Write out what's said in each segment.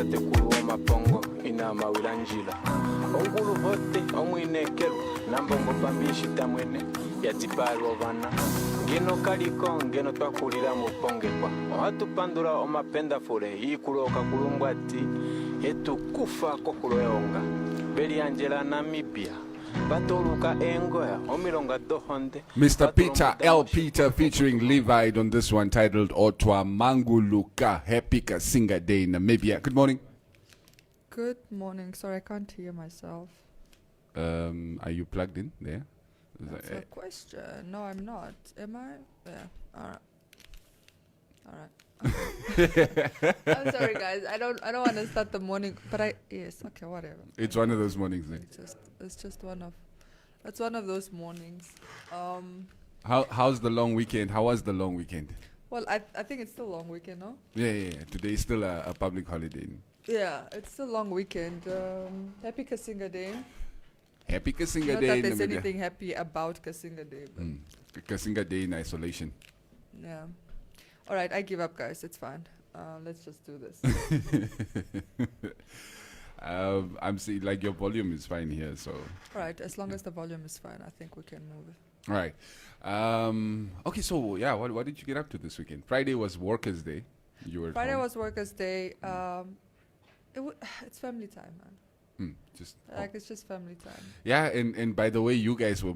ate kuluwa mapongo ina mawilanjila ongulu hote omwinekelu nambongo pambishita mwene yatipalwa vana ngeno kaliko ngeno twakulira mupongekwa ohatupandula omapenda fule ikuloka kulumbwati etukufa kokuloyonga beli angela Namibia Mr. Peter L. Peter featuring Levite on this one titled Otwa Manguluka Happy Kasinga Day in Namibia. Good morning. Good morning. Sorry, I can't hear myself. Are you plugged in there? That's a question. No, I'm not. Am I? Yeah. All right. I'm sorry, guys. I don't want to start the morning, but yes. Okay, whatever. It's one of those mornings then. It's just one of those mornings. How's the long weekend? How was the long weekend? Well, I think it's still a long weekend, no? Yeah. Today is still a public holiday. Yeah, it's still a long weekend. Happy Kasinga Day. Happy Kasinga Not Day. Not that there's anything happy about Kasinga Day. But Kasinga Day in isolation. Yeah. All right, I give up, guys. It's fine. Let's just do this. I'm seeing like your volume is fine here, so. All right, as long as the volume is fine, I think we can move. All right. Okay, so yeah, what did you get up to this weekend? Friday was Workers' Day. Friday was Workers' Day. It's family time, man. It's just family time. Yeah, and by the way, you guys were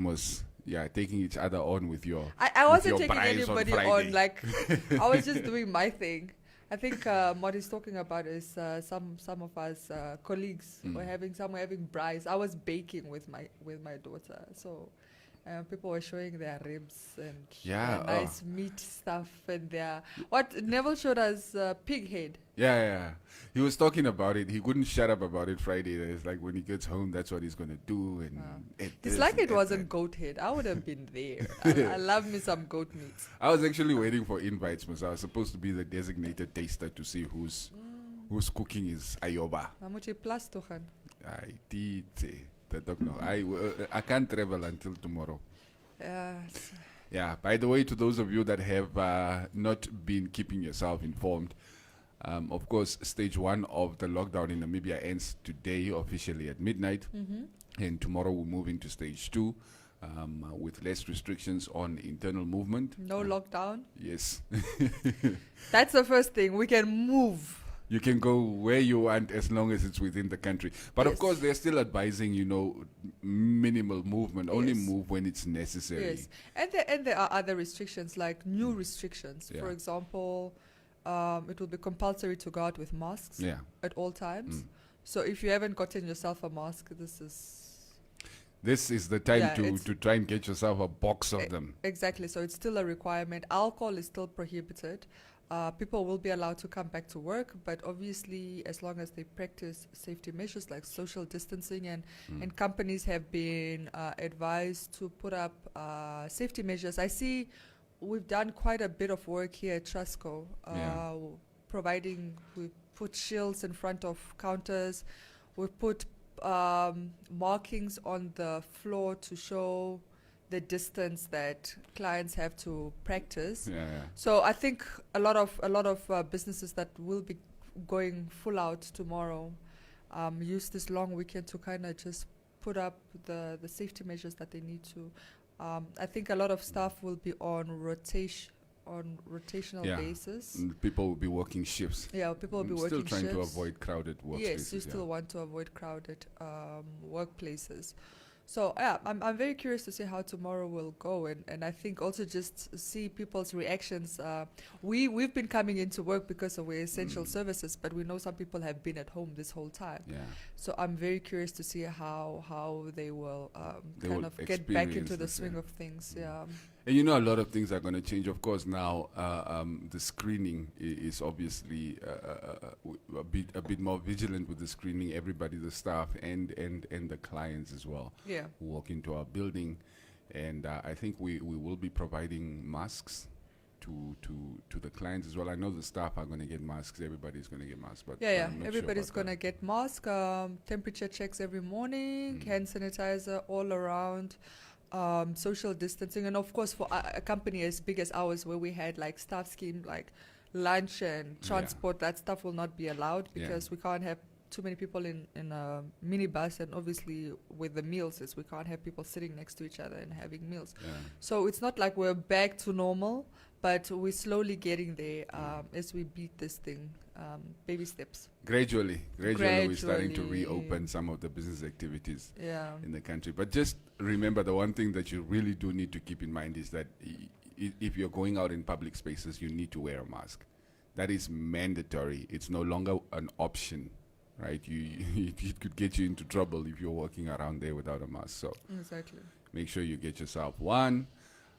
taking each other on with your. I wasn't taking anybody on. Like, I was just doing my thing. I think what he's talking about is some of us colleagues were having braais. I was baking with my daughter, so people were showing their ribs and nice meat stuff and what Neville showed us pig head. Yeah. He was talking about it. He couldn't shut up about it Friday. It's like when he gets home, that's what he's gonna do. And it's like it wasn't goat head. I would have been there. I love me some goat meat. I was actually waiting for invites, because I was supposed to be the designated taster to see whose cooking is Ayoba. I did. I can't travel until tomorrow. Yeah. By the way, to those of you that have not been keeping yourself informed, of course, stage 1 of the lockdown in Namibia ends today officially at midnight, and tomorrow we'll move into stage 2 with less restrictions on internal movement. No lockdown? Yes. That's the first thing. We can move. You can go where you want as long as it's within the country. But of course, they're still advising, minimal movement. Only move when it's necessary. Yes. And there are other restrictions, like new restrictions. For example, it will be compulsory to go out with masks at all times. So if you haven't gotten yourself a mask, this is the time to try and get yourself a box of them. Exactly. So it's still a requirement. Alcohol is still prohibited. People will be allowed to come back to work, but obviously as long as they practice safety measures like social distancing, and companies have been advised to put up safety measures. I see we've done quite a bit of work here at Trusco, we put shields in front of counters, we put markings on the floor to show the distance that clients have to practice. So I think a lot of businesses that will be going full out tomorrow use this long weekend to kind of just put up the safety measures that they need to. I think a lot of staff will be on rotational basis. People will be working shifts. Yeah, people will be working shifts. Still trying to avoid crowded workplaces. Yes, you still want to avoid crowded workplaces. So I'm very curious to see how tomorrow will go, and I think also just see people's reactions. We've been coming into work because of our essential services, but we know some people have been at home this whole time. So I'm very curious to see how they will kind of get back into the swing of things. And a lot of things are going to change. Of course, now the screening is obviously a bit more vigilant with the screening. Everybody, the staff and the clients as well, who walk into our building. And I think we will be providing masks to the clients as well. I know the staff are going to get masks. Everybody's going to get masks. But everybody's going to get masks. Temperature checks every morning. Hand sanitizer all around. Social distancing, and of course for a company as big as ours, where we had like staff scheme, like lunch and transport, that stuff will not be allowed because we can't have too many people in a minibus, and obviously with the meals is we can't have people sitting next to each other and having meals. So it's not like we're back to normal, but we're slowly getting there as we beat this thing, baby steps. Gradually we're starting to reopen some of the business activities in the country. But just remember, the one thing that you really do need to keep in mind is that if you're going out in public spaces, you need to wear a mask. That is mandatory. It's no longer an option. Right, it could get you into trouble if you're walking around there without a mask. So exactly, make sure you get yourself one.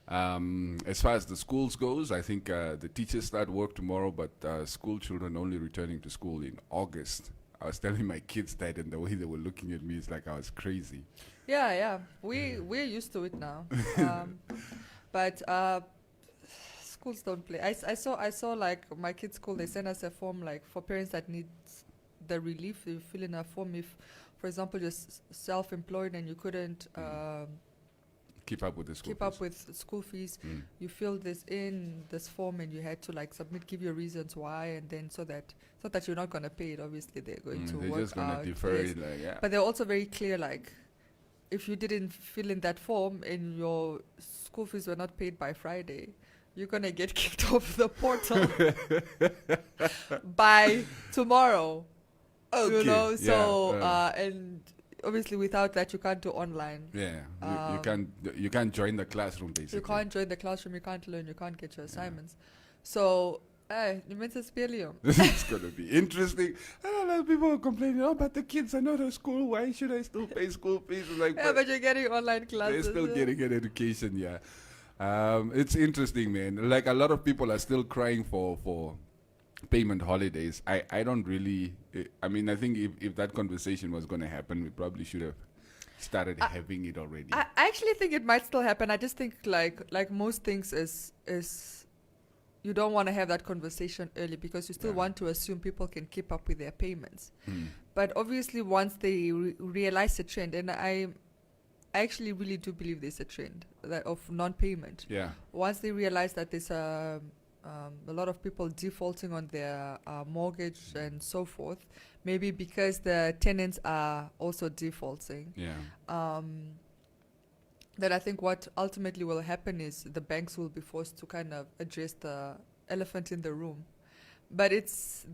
As far as the schools goes, I think the teachers start work tomorrow, but school children only returning to school in August. I was telling my kids that, and the way they were looking at me is like I was crazy. Yeah, we're used to it now. But schools don't play. I saw like my kids' school. They sent us a form like for parents that need the relief. You fill in a form if, for example, you're self-employed and you couldn't keep up with school fees. You fill this form and you had to like submit, give your reasons why, and then so that it's not that you're not going to pay it. Obviously, they're going to work out. They're just going to defer it. But they're also very clear, like if you didn't fill in that form and your school fees were not paid by Friday, you're going to get kicked off the portal by tomorrow. Okay. You know, so and obviously without that you can't do online. You can't join the classroom basically. You can't join the classroom, you can't learn, you can't get your assignments. So it's gonna be interesting. I don't know, people are complaining, but the kids are not at school, why should I still pay school fees? Like, but you're getting online classes. They're still getting an education, it's interesting, man. Like a lot of people are still crying for payment holidays. I don't really, I think if that conversation was going to happen, we probably should have started having it already. I actually think it might still happen. I just think like most things is you don't want to have that conversation early because you still want to assume people can keep up with their payments. But obviously once they realize the trend, and I actually really do believe there's a trend of non-payment. Once they realize that there's a lot of people defaulting on their mortgage and so forth, maybe because the tenants are also defaulting. Then I think what ultimately will happen is the banks will be forced to kind of address the elephant in the room. But this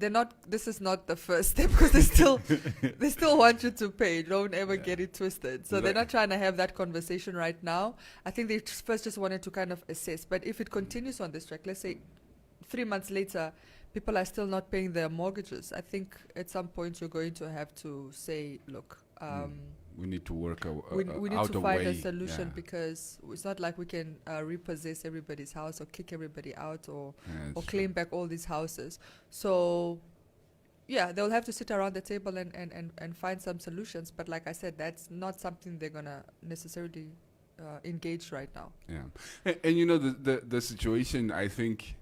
is not the first step because they still want you to pay. Don't ever get it twisted. So they're not trying to have that conversation right now. I think they first just wanted to kind of assess. But if it continues on this track, let's say 3 months later, people are still not paying their mortgages, I think at some point you're going to have to say, look, we need to work we need to find a solution because it's not like we can repossess everybody's house or kick everybody out or claim back all these houses. So they'll have to sit around the table and find some solutions. But like I said, that's not something they're going to necessarily engage right now. And you know, the situation, I think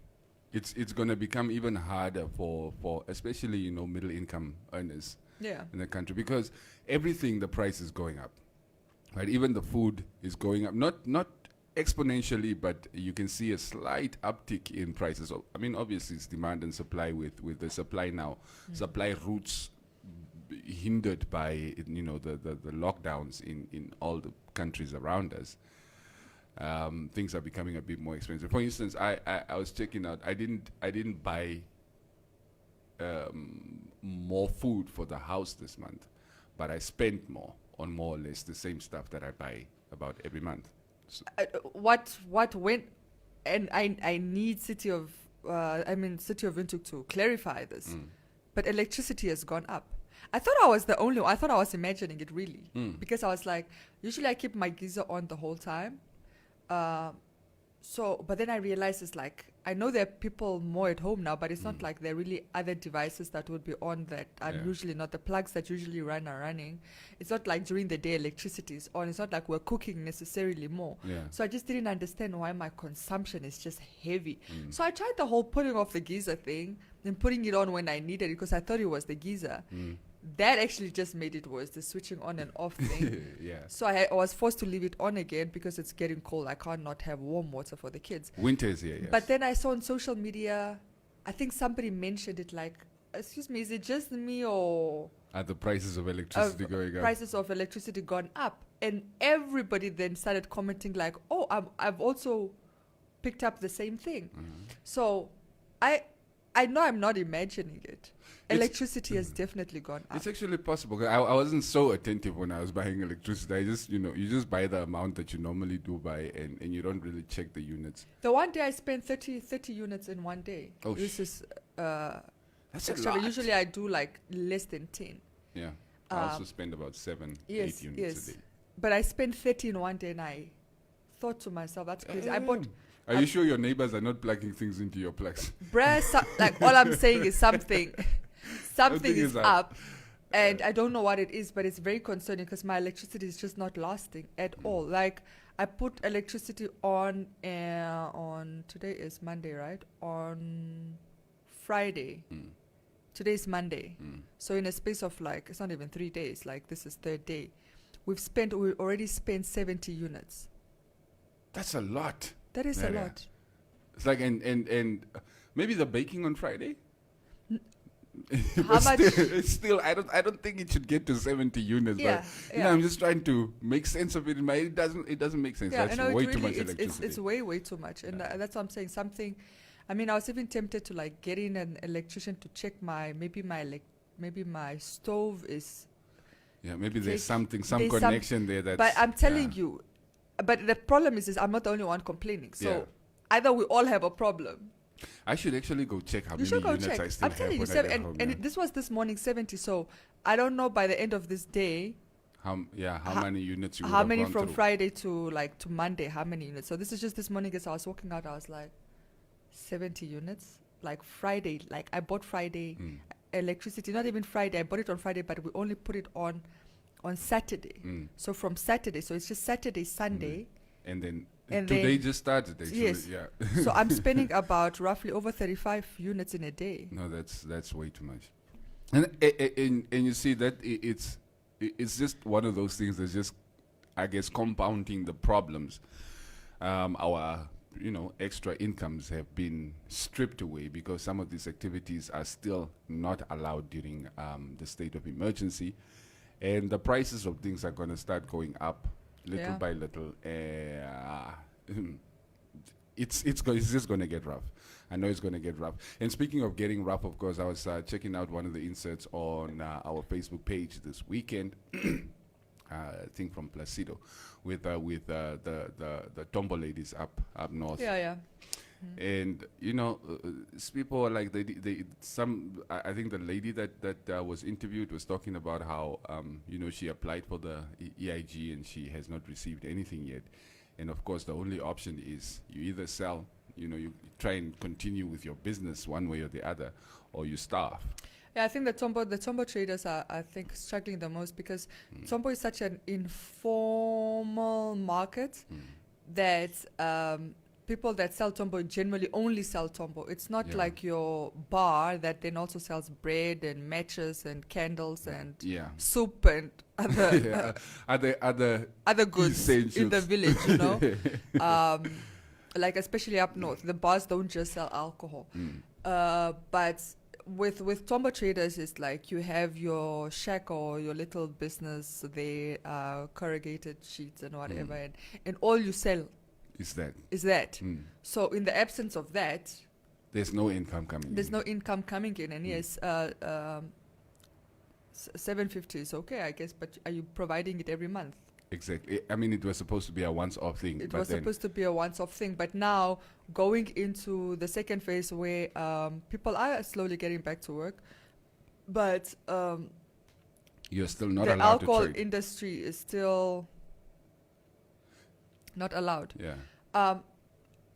it's going to become even harder for especially, middle income earners in the country, because everything, the price is going up, right? Even the food is going up, not exponentially, but you can see a slight uptick in prices. Obviously it's demand and supply with the supply now. Supply routes hindered by, the lockdowns in all the countries around us. Things are becoming a bit more expensive. For instance, I was checking out, I didn't buy more food for the house this month, but I spent more on more or less the same stuff that I buy about every month. So what went, and I need City of Windhoek to clarify this, but electricity has gone up. I thought I was the only one. I thought I was imagining it really, because I was like, usually I keep my geyser on the whole time. But then I realized it's like, I know there are people more at home now, but it's not like there are really other devices that would be on that are usually not. The plugs that usually run are running. It's not like during the day electricity is on. It's not like we're cooking necessarily more. So I just didn't understand why my consumption is just heavy. So I tried the whole putting off the geyser thing and putting it on when I needed it because I thought it was the geyser. That actually just made it worse, the switching on and off thing. So I was forced to leave it on again because it's getting cold. I can't not have warm water for the kids. Winter is here, yes. But then I saw on social media, I think somebody mentioned it like, excuse me, is it just me or... Are the prices of electricity going up? Prices of electricity gone up. And everybody then started commenting like, oh, I've also picked up the same thing. So I know I'm not imagining it. Electricity has definitely gone up. It's actually possible. I wasn't so attentive when I was buying electricity. I just, you just buy the amount that you normally do buy, and you don't really check the units. The one day I spent 30 units in one day. Oh, this is that's extra. a lot. Usually I do like less than 10. Yeah. I also spend about 7, 8 units a day. But I spent 30 in one day, and I thought to myself, that's crazy. I bought... Are you sure your neighbors are not plugging things into your plugs? Bruh, like all I'm saying is something is up. And I don't know what it is, but it's very concerning because my electricity is just not lasting at all. Like, I put electricity on today is Monday, right? On Friday. Today is Monday. So in a space of like, it's not even 3 days, like this is third day. We already spent 70 units. That's a lot. That is a lot. It's like, and maybe the baking on Friday? How much? Still, I don't think it should get to 70 units. Yeah, but I'm just trying to make sense of it. It doesn't make sense. That's way too much electricity. It's way too much, and that's what I'm saying. Something. I mean, I was even tempted to like get in an electrician to check maybe my stove is. Yeah, maybe there's some connection there. That's, but I'm telling you, but the problem is I'm not the only one complaining. So either we all have a problem. I should actually go check how many units I still I'm telling have you, when I get home. and this was this morning 70. So I don't know by the end of this day. How many units you would how have many gone from through. Friday to Monday? How many units? So this is just this morning as I was walking out. I was like, 70 units. Like Friday, like I bought Friday electricity. Not even Friday. I bought it on Friday, but we only put it on Saturday. So from Saturday, so it's just Saturday, Sunday, and then today just started. Actually. Yes. Yeah. So I'm spending about roughly over 35 units in a day. No, that's way too much. And you see that it's just one of those things that's just, I guess, compounding the problems. Our extra incomes have been stripped away because some of these activities are still not allowed during the state of emergency, and the prices of things are going to start going up little by little. It's just going to get rough. I know it's going to get rough. And speaking of getting rough, of course, I was checking out one of the inserts on our Facebook page this weekend. I think from Placido, with the Tombo ladies up north. Yeah. And people are like I think the lady that was interviewed was talking about how she applied for the EIG and she has not received anything yet, and of course the only option is you either sell, you try and continue with your business one way or the other, or you starve. Yeah, I think the Tombo traders are, I think, struggling the most because Tombo is such an informal market that people that sell Tombo generally only sell Tombo. It's not like your bar that then also sells bread and matches and candles and soup and other goods in the village, like especially up north. The bars don't just sell alcohol. But with Tombo traders, it's like you have your shack or your little business, they corrugated sheets and whatever, and all you sell is that. So in the absence of that, there's no income coming in. And yes, 750 is okay, I guess, but are you providing it every month? Exactly. I mean, it was supposed to be a once-off thing. It was supposed to be a once-off thing, but now going into the second phase where people are slowly getting back to work, but you're still not allowed to trade. The alcohol industry is still not allowed. Yeah.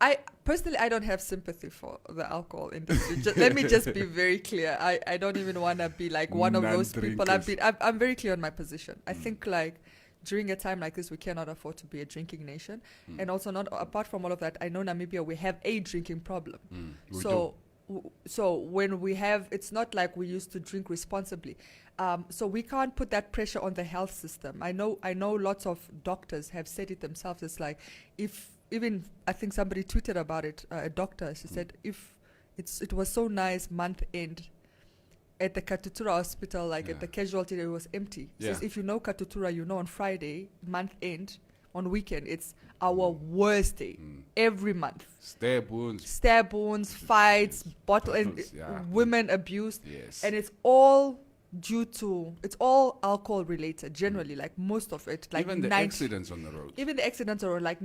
I personally, I don't have sympathy for the alcohol industry. Let me just be very clear. I don't even want to be like one of those people. I'm very clear on my position. I think like during a time like this, we cannot afford to be a drinking nation. And also not apart from all of that, I know Namibia, we have a drinking problem. So when we have, it's not like we used to drink responsibly. So we can't put that pressure on the health system. I know lots of doctors have said it themselves. It's like I think somebody tweeted about it, a doctor, she said, if it was so nice month end at the Katutura hospital, like at the casualty, it was empty. So if you know Katutura, you know on Friday, month end, on weekend, it's our worst day every month. Stab wounds, fights, women abused. Yes. And it's all due to, it's all alcohol related generally, like most of it. Like even the accidents on the road. Even the accidents are like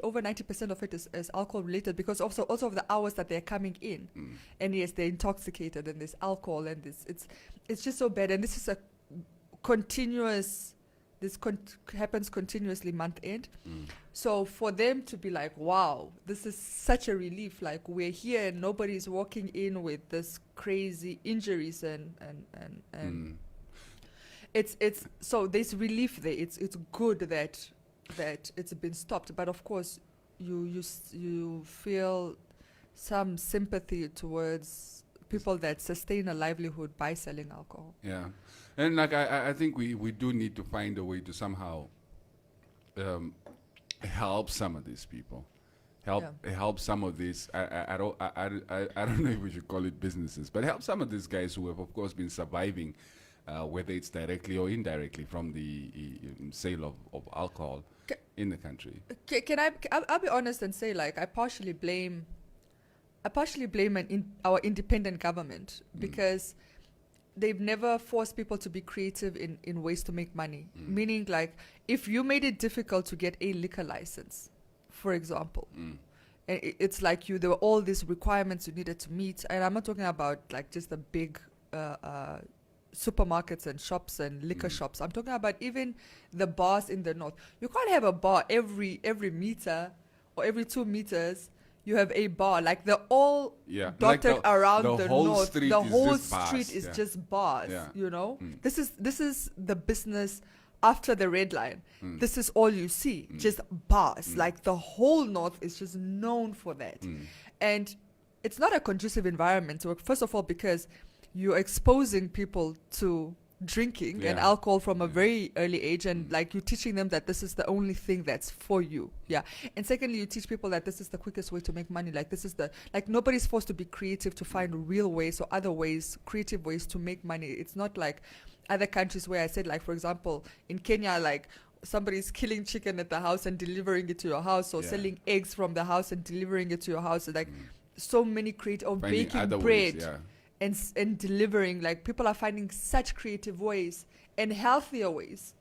over 90% of it is alcohol related, because also of the hours that they're coming in. And yes, they're intoxicated, and there's alcohol, and it's just so bad. And this is a continuous, happens continuously month end. So for them to be like, wow, this is such a relief, like we're here and nobody's walking in with this crazy injuries and it's so there's relief there. It's good that it's been stopped, but of course you feel some sympathy towards people that sustain a livelihood by selling alcohol. Yeah. And like I think we do need to find a way to somehow help some of these people, help some of these. I don't know if we should call it businesses, but help some of these guys who have, of course, been surviving, whether it's directly or indirectly from the sale of alcohol in the country. I'll be honest and say, like, I partially blame our independent government, because they've never forced people to be creative in ways to make money. Meaning, like, if you made it difficult to get a liquor license, for example, and it's like there were all these requirements you needed to meet. And I'm not talking about like just the big supermarkets and shops and liquor shops. I'm talking about even the bars in the north. You can't have a bar every meter or every 2 meters. You have a bar, like they're all dotted like around the north. The whole street is just bars. You know, this is the business after the red line. This is all you see, just bars. Like the whole north is just known for that, and it's not a conducive environment to work. First of all, because you're exposing people to drinking and alcohol from a very early age, and like you're teaching them that this is the only thing that's for you. And secondly, you teach people that this is the quickest way to make money. Like this is nobody's forced to be creative to find real ways or other ways, creative ways to make money. It's not like other countries where I said, like, for example, in Kenya, like somebody's killing chicken at the house and delivering it to your house, or selling eggs from the house and delivering it to your house. Like so many creative, or finding baking bread ways, and delivering. Like people are finding such creative ways and healthier ways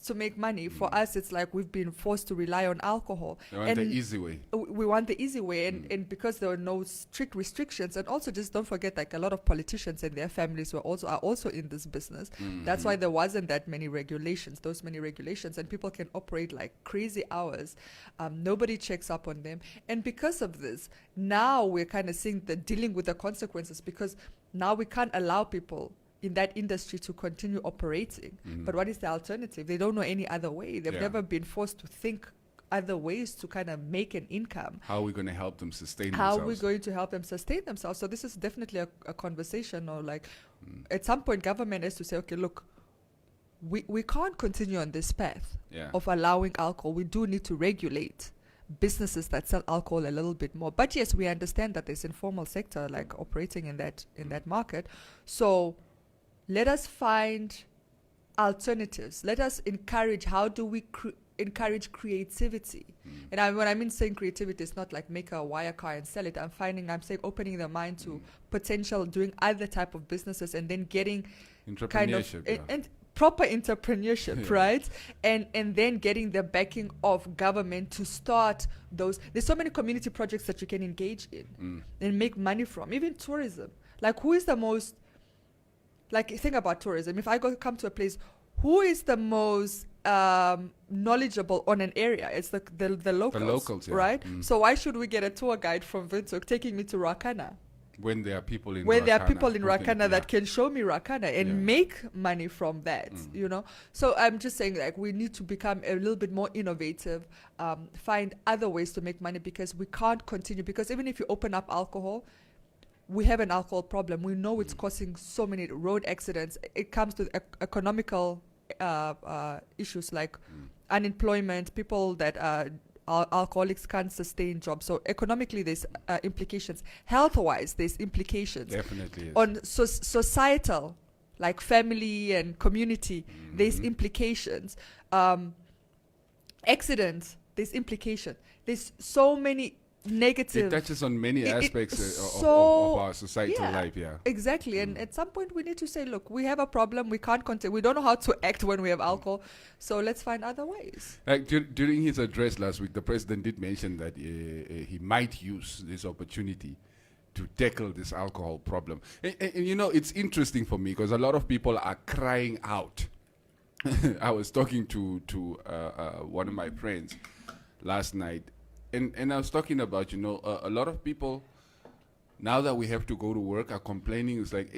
to make money. For us, it's like we've been forced to rely on alcohol. They want the easy way. We want the easy way, and because there are no strict restrictions, and also just don't forget, like a lot of politicians and their families are also in this business. That's why there wasn't those many regulations, and people can operate like crazy hours. Nobody checks up on them, and because of this, now we're kind of seeing dealing with the consequences, because now we can't allow people in that industry to continue operating. But what is the alternative? They don't know any other way. They've never been forced to think other ways to kind of make an income. How are we going to help them sustain themselves? How are we going to help them sustain themselves? So this is definitely a conversation, or like at some point government has to say, okay, look, we can't continue on this path of allowing alcohol. We do need to regulate businesses that sell alcohol a little bit more. But yes, we understand that there's informal sector like operating in that market. So let us find alternatives. Let us encourage. How do we encourage creativity? And when I mean saying creativity, it's not like make a wire car and sell it. I'm saying opening the mind to potential doing other type of businesses, and then getting kind of and proper entrepreneurship, right? And then getting the backing of government to start those. There's so many community projects that you can engage in and make money from. Even tourism. Like, who is the most, like, think about tourism. If I come to a place, who is the most knowledgeable on an area? It's the locals. The locals, right? So why should we get a tour guide from Windhoek taking me to Rakana? When there are people in Rakana that can show me Rakana and make money from that, you know? So I'm just saying, like, we need to become a little bit more innovative, find other ways to make money, because we can't continue. Because even if you open up alcohol, we have an alcohol problem. We know it's causing so many road accidents. It comes to economical issues like unemployment, people that are alcoholics can't sustain jobs. So economically, there's implications. Health-wise, there's implications. Definitely is. On societal, like family and community, there's implications. Accidents, there's implication. There's so many negative. It touches on many aspects of our societal life. Yeah, exactly. And at some point, we need to say, look, we have a problem. We can't continue. We don't know how to act when we have alcohol. So let's find other ways. Like during his address last week, the president did mention that he might use this opportunity to tackle this alcohol problem. And it's interesting for me because a lot of people are crying out. I was talking to one of my friends last night, and I was talking about, a lot of people, now that we have to go to work, are complaining. It's like,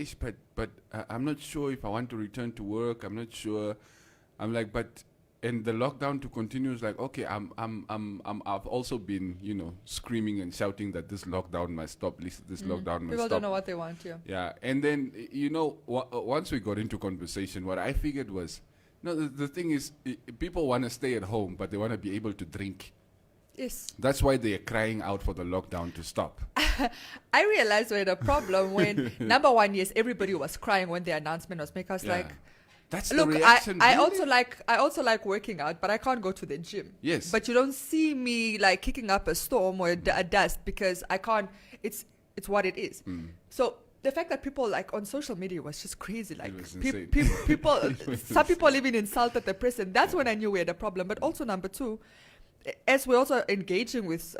but I'm not sure if I want to return to work. I'm not sure. I'm like, and the lockdown to continue is like, okay, I've also been, screaming and shouting that this lockdown must stop. This lockdown must stop. People don't know what they want. Yeah, and then once we got into conversation, what I figured was, no, the thing is, people want to stay at home, but they want to be able to drink. Yes. That's why they are crying out for the lockdown to stop. I realized we had a problem when, number one, yes, everybody was crying when the announcement was made. I was like, that's look, the reaction. I also like working out, but I can't go to the gym. Yes. But you don't see me like kicking up a storm or a dust because I can't. It's what it is. So the fact that people like on social media was just crazy. Like people, some people even insulted the president. That's when I knew we had a problem. But also number two, as we're also engaging with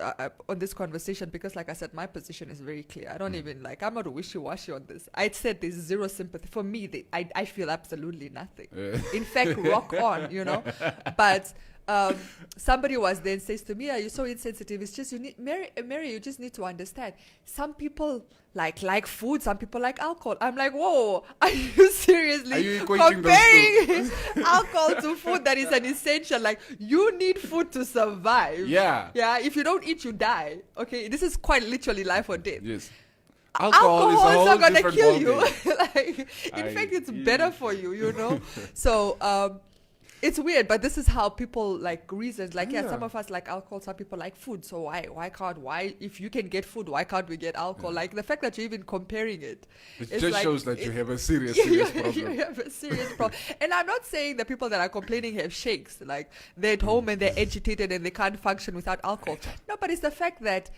on this conversation, because like I said, my position is very clear. I don't even I'm not wishy-washy on this. I said there's zero sympathy. For me, I feel absolutely nothing. In fact, rock on, But somebody then says to me, "Are you so insensitive?" It's just Mary, you just need to understand. Some people like food, some people like alcohol. I'm like, whoa, are you seriously comparing alcohol to food that is an essential? Like, you need food to survive. Yeah. If you don't eat, you die. Okay, this is quite literally life or death. Yes. Alcohol is not going to kill you. In fact, it's better for you, So it's weird, but this is how people reasons. Some of us like alcohol, some people like food. So why if you can get food, why can't we get alcohol? Like the fact that you're even comparing it. It just shows that you have a serious problem. You have a serious problem. And I'm not saying the people that are complaining have shakes. Like they're at home and they're agitated and they can't function without alcohol. No, but it's the fact that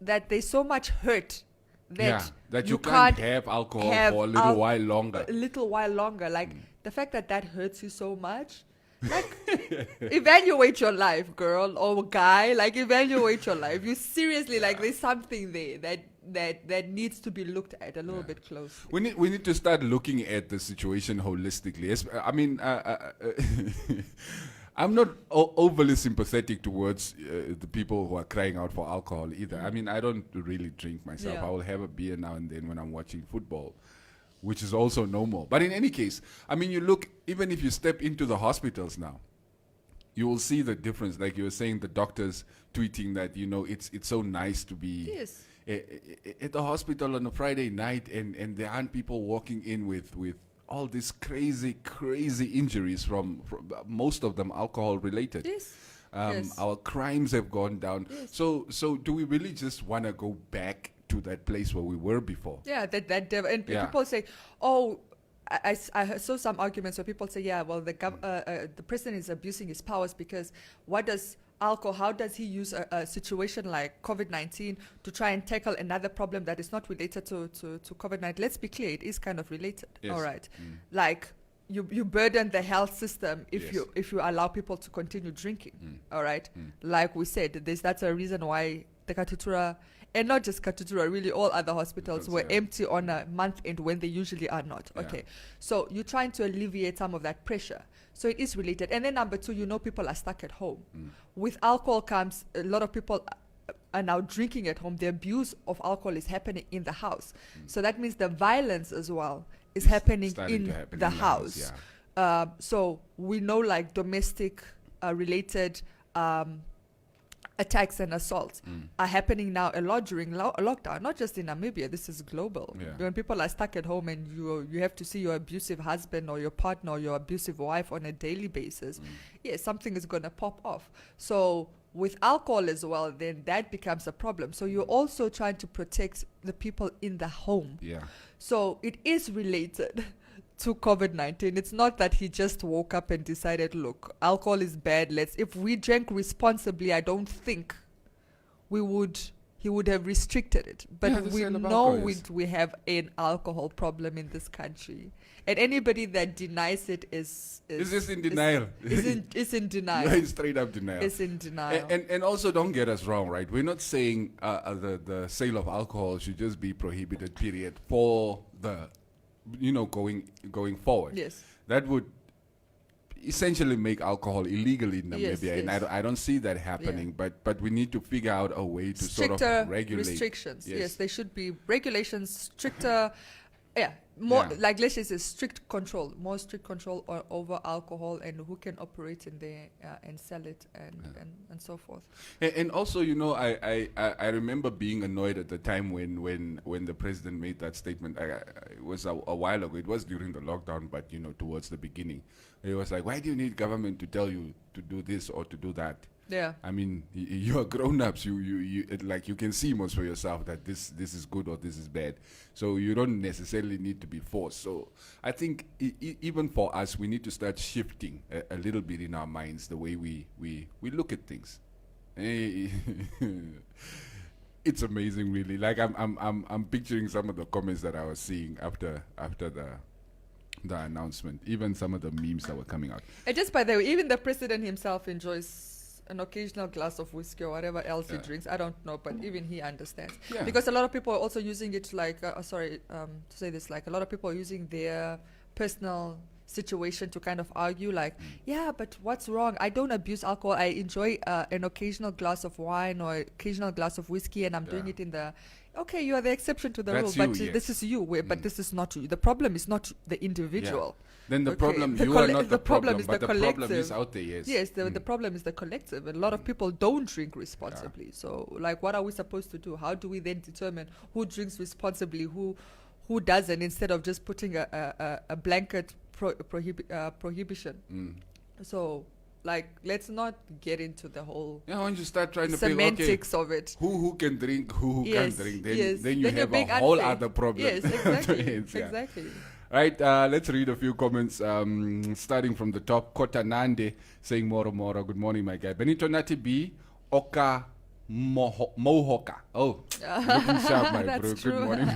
there's so much hurt that you can't have alcohol for a little while longer. A little while longer. The fact that hurts you so much, evaluate your life, girl or guy. Evaluate your life. You seriously there's something there that needs to be looked at a little bit closely. We need to start looking at the situation holistically. I mean, I'm not overly sympathetic towards the people who are crying out for alcohol either. I mean, I don't really drink myself. I will have a beer now and then when I'm watching football, which is also normal. But in any case, I mean, you look, even if you step into the hospitals now, you will see the difference. Like you were saying, the doctors tweeting that, it's so nice to be at the hospital on a Friday night and there aren't people walking in with all these crazy injuries from most of them alcohol related. Yes. Our crimes have gone down. Yes. So do we really just want to go back to that place where we were before? Yeah, and people say, oh, I saw some arguments where people say, the president is abusing his powers because how does he use a situation like COVID-19 to try and tackle another problem that is not related to COVID-19? Let's be clear, it is kind of related. Yes. All right. You burden the health system if you allow people to continue drinking. All right. Like we said, that's a reason why the Katutura, and not just Katutura, really all other hospitals were empty on a month end when they usually are not. Okay. So you're trying to alleviate some of that pressure. So it is related. And then number two, people are stuck at home. With alcohol comes, a lot of people are now drinking at home. The abuse of alcohol is happening in the house. So that means the violence as well is happening in the house. Yeah. So we know domestic related attacks and assaults are happening now a lot during lockdown, not just in Namibia. This is global. When people are stuck at home and you have to see your abusive husband or your partner or your abusive wife on a daily basis, something is going to pop off. So with alcohol as well, then that becomes a problem. So you're also trying to protect the people in the home. So it is related to COVID-19. It's not that he just woke up and decided, look, alcohol is bad. If we drank responsibly, I don't think he would have restricted it. But we know we have an alcohol problem in this country. And anybody that denies it is just in denial. Is in denial. It's straight up denial. It's in denial. And also, don't get us wrong, right? We're not saying the sale of alcohol should just be prohibited, period, for the going forward. Yes. That would essentially make alcohol illegal in Namibia, and I don't see that happening. But we need to figure out a way to stricter sort of regulate restrictions. Yes, there should be regulations, stricter. More like let's say strict control, more strict control over alcohol and who can operate in there and sell it and so forth. And also, I remember being annoyed at the time when the president made that statement. It was a while ago. It was during the lockdown, but towards the beginning, it was like, why do you need government to tell you to do this or to do that? Yeah. I mean, you are grown-ups. You can see most for yourself that this is good or this is bad. So you don't necessarily need to be forced. So I think even for us, we need to start shifting a little bit in our minds the way we look at things. It's amazing, really. Like I'm picturing some of the comments that I was seeing after the announcement. Even some of the memes that were coming out. And just by the way, even the president himself enjoys an occasional glass of whiskey or whatever else he drinks. I don't know, but even he understands. Because a lot of people are also using it like, to say this, like a lot of people are using their personal situation to kind of argue like, but what's wrong? I don't abuse alcohol. I enjoy an occasional glass of wine or occasional glass of whiskey, and I'm doing it in the... Okay, you are the exception to the rule, but this is you. But this is not you. The problem is not the individual. Then the problem, you are not the problem, is but the problem is out there, yes. Yes, the problem is the collective. And a lot of people don't drink responsibly. So, like, what are we supposed to do? How do we then determine who drinks responsibly, who doesn't, instead of just putting a blanket prohibition? So, like, let's not get into the whole when you start trying to semantics of it. Who can drink, who can't drink, then you have a whole other problem. Yes, exactly. Exactly. Right, let's read a few comments, starting from the top. Kota Nande saying, Moro, good morning, my guy. Benito Nati B, Oka Mohoka. Oh, looking sharp, my bro. True. Good morning.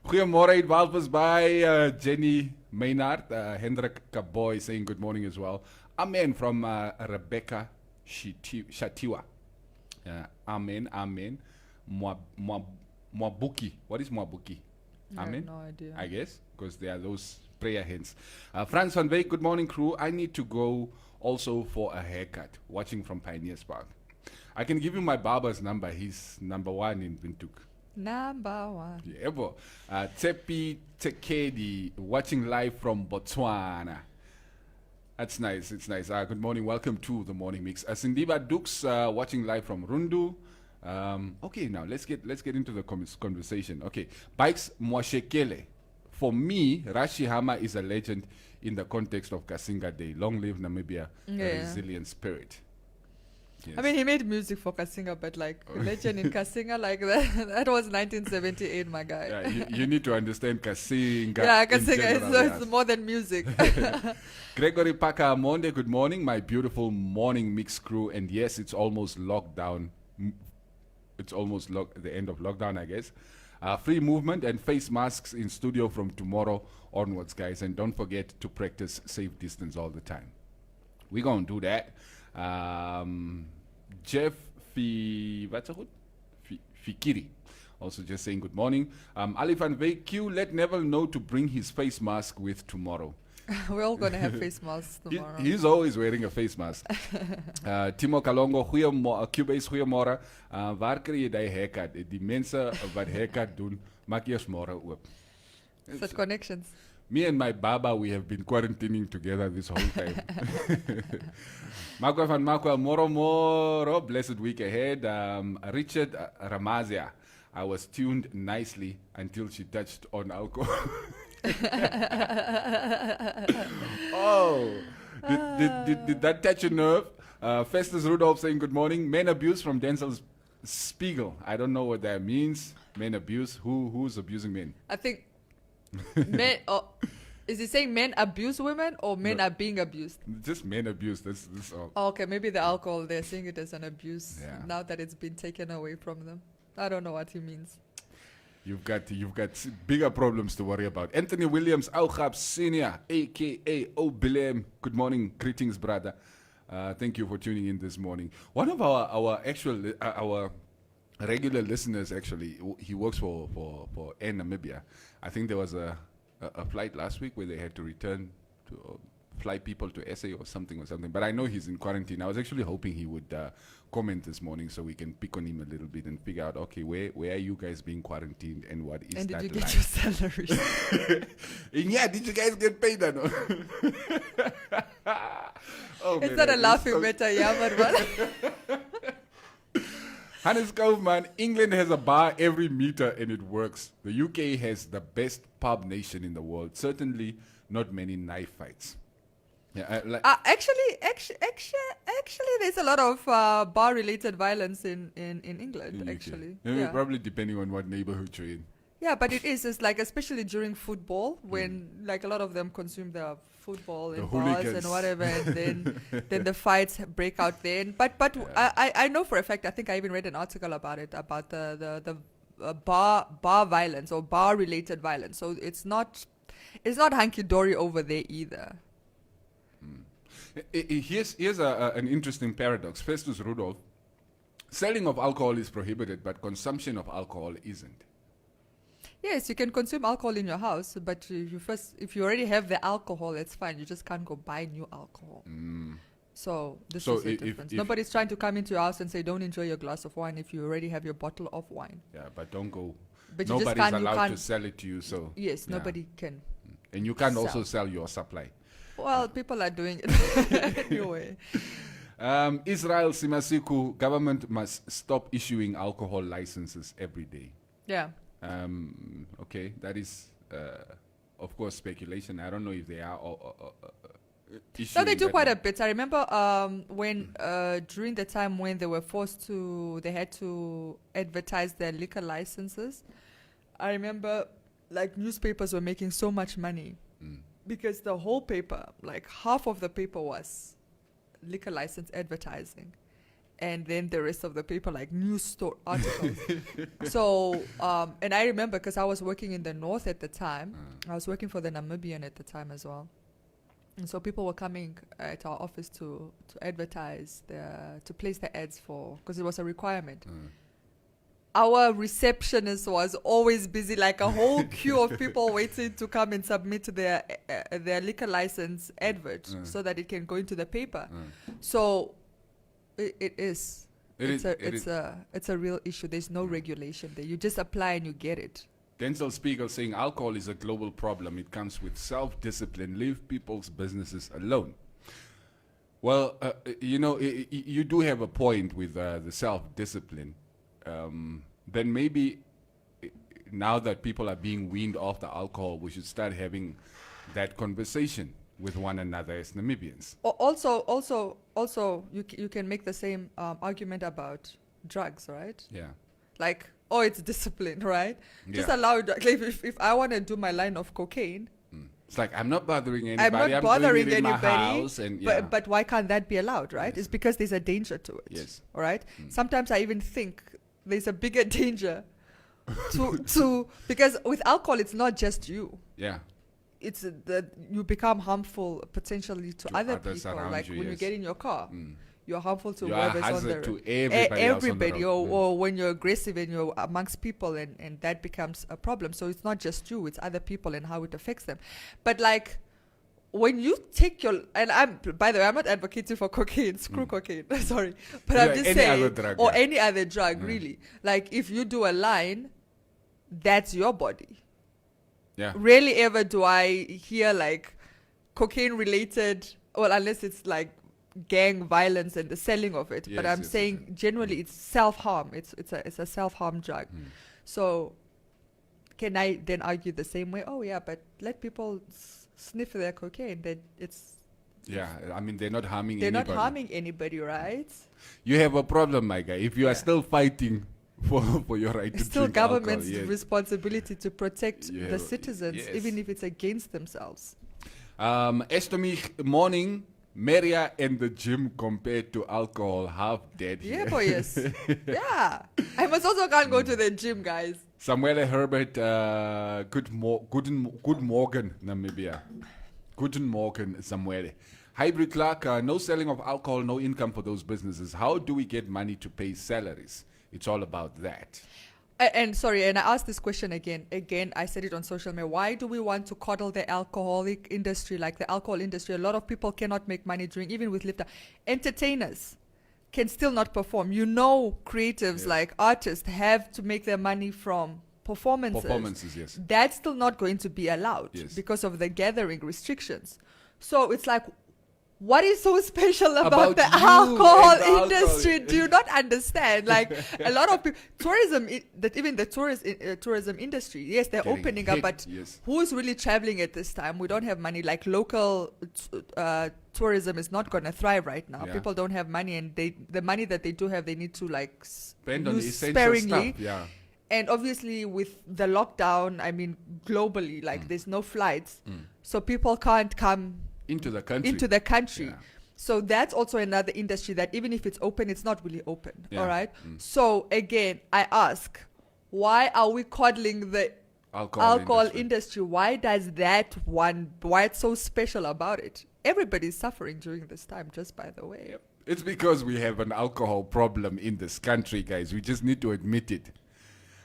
Goeiemorgen, it was by Jenny Maynard. Hendrik Kaboy saying good morning as well. Amen from Rebecca Shatiwa. Amen. Mwabuki. What is Mwabuki? I have no idea. I guess, because there are those prayer hands. Franz van Wyk, good morning, crew. I need to go also for a haircut, watching from Pioneers Park. I can give you my barber's number. He's number 1 in Windhoek. Number 1. Yeah, bro. Tepi Tekedi, watching live from Botswana. That's nice. It's nice. Good morning. Welcome to the Morning Mix. Sindiba Dukes, watching live from Rundu. Okay, now let's get into the conversation. Okay, Bikes Mwashekele. For me, Rashi Hama is a legend in the context of Kasinga Day. Long live Namibia, a resilient spirit. Yes. I mean, he made music for Kasinga, but like legend in Kasinga, like that was 1978, my guy. Yeah, you need to understand Kasinga. Yeah, Kasinga is more than music. Gregory Paka Amonde, good morning, my beautiful Morning Mix crew. And yes, it's almost lockdown. It's almost the end of lockdown, I guess. Free movement and face masks in studio from tomorrow onwards, guys. And don't forget to practice safe distance all the time. We're going to do that. Jeff Fikiri also just saying good morning. Ali van Wyk, Q, let Neville know to bring his face mask with tomorrow. We're all going to have face masks tomorrow. He's always wearing a face mask. Timo Kalongo, Cubase, goeiemorgen. Waar kry jy die haircut? Die mense wat haircut doen, maak eers môre oop. Such connections. Me and my baba, we have been quarantining together this whole time. Makwa van Makwa, moro, blessed week ahead. Richard Ramazia, I was tuned nicely until she touched on alcohol. Oh, did that touch a nerve? Festus Rudolph saying good morning. Men abuse from Denzel Spiegel. I don't know what that means. Men abuse. Who's abusing men? I think men. Is he saying men abuse women or men are being abused? Just men abuse. That's all. Oh, okay, maybe the alcohol, they're seeing it as an abuse now that it's been taken away from them. I don't know what he means. You've got bigger problems to worry about. Anthony Williams, Augab Senior, a.k.a. Obilem. Good morning. Greetings, brother. Thank you for tuning in this morning. One of our regular listeners, actually, he works for Air Namibia. I think there was a flight last week where they had to return to fly people to SA or something. But I know he's in quarantine. I was actually hoping he would comment this morning so we can pick on him a little bit and figure out, okay, where are you guys being quarantined and what is that like? And did you get your salary? And yeah, did you guys get paid or no? It's not a laughing matter, but Hannes Kaufman, England has a bar every meter and it works. The UK has the best pub nation in the world. Certainly not many knife fights. Yeah, actually, there's a lot of bar-related violence in England. Actually, probably depending on what neighborhood you're in. Yeah, but it's like especially during football when like a lot of them consume their football in bars and whatever, and then the fights break out then. But I know for a fact. I think I even read an article about it, about the bar violence or bar-related violence. So it's not hunky dory over there either. Here's an interesting paradox. Festus Rudolph, selling of alcohol is prohibited, but consumption of alcohol isn't. Yes, you can consume alcohol in your house, but if you already have the alcohol, it's fine. You just can't go buy new alcohol. So this is the difference. Nobody's trying to come into your house and say, don't enjoy your glass of wine if you already have your bottle of wine. Yeah, but don't go. But nobody's allowed to sell it to you. So yes, nobody can. And you can't also sell your supply. Well, people are doing it anyway. Israel Simasiku, government must stop issuing alcohol licenses every day. Yeah. Okay, that is, of course, speculation. I don't know if they are no, they do quite a bit. I remember when during the time when they were they had to advertise their liquor licenses. I remember like newspapers were making so much money because the whole paper, like half of the paper was liquor license advertising. And then the rest of the paper, like news store articles. So, and I remember because I was working in the north at the time. I was working for the Namibian at the time as well. And so people were coming at our office to advertise, to place the ads for, because it was a requirement. Our receptionist was always busy, like a whole queue of people waiting to come and submit their liquor license advert so that it can go into the paper. So it's a real issue. There's no regulation there. You just apply and you get it. Denzel Spiegel saying alcohol is a global problem. It comes with self-discipline. Leave people's businesses alone. Well, you do have a point with the self-discipline. Then maybe now that people are being weaned off the alcohol, we should start having that conversation with one another as Namibians. Also, you can make the same argument about drugs, right? Yeah. Like, it's discipline, right? Yeah. Just allow it. Like if I want to do my line of cocaine, it's like I'm not bothering anybody. I'm not bothering anybody. In my house and, but why can't that be allowed, right? Yes. It's because there's a danger to it. Yes. All right. Sometimes I even think there's a bigger danger to because with alcohol it's not just you. Yeah. It's that you become harmful potentially to other people. Like when you get in your car, you're harmful to whoever's on the road. To everybody or when you're aggressive and you're amongst people and that becomes a problem. So it's not just you, it's other people and how it affects them. But like when you take by the way, I'm not advocating for cocaine, screw cocaine, sorry. But I'm just saying, any other drug, really. Like if you do a line, that's your body. Yeah. Rarely ever do I hear like cocaine related, well, unless it's like gang violence and the selling of it. Yes, but I'm yes, saying yes. generally it's self-harm. It's a self-harm drug. So can I then argue the same way? Oh yeah, but let people sniff their cocaine. That it's I mean, they're not harming they're anybody. not harming anybody, right? You have a problem, my guy. If you are still fighting for your right It's to still drink government's alcohol, responsibility to protect the citizens, yes. even if it's against themselves. Estomich, morning, Maria and the gym compared to alcohol, half dead here. Yeah, boys. Yeah. I must also can't go to the gym, guys. Samuel Herbert, good morgen, Namibia. Guten Morgen, Samuel. Hybrid Clark, no selling of alcohol, no income for those businesses. How do we get money to pay salaries? It's all about that. And I asked this question again. I said it on social media. Why do we want to coddle the alcoholic industry, like the alcohol industry? A lot of people cannot make money even with lifter. Entertainers can still not perform. Creatives like artists have to make their money from performances. Yes. That's still not going to be allowed because of the gathering restrictions. So it's like, what is so special about the alcohol industry? Do you not understand? Like a lot of people, tourism industry, yes, they're opening up, but who's really traveling at this time? We don't have money. Like local tourism is not going to thrive right now. Yeah. People don't have money, and the money that they do have, they need to like spend on essential sparingly. Stuff. Yeah. And obviously with the lockdown, I mean, globally, like there's no flights. So people can't come into the country. Yeah. So that's also another industry that even if it's open, it's not really open. All right. So again, I ask, why are we coddling the alcohol industry? Why it's so special about it? Everybody's suffering during this time, just by the way. Yep. It's because we have an alcohol problem in this country, guys. We just need to admit it.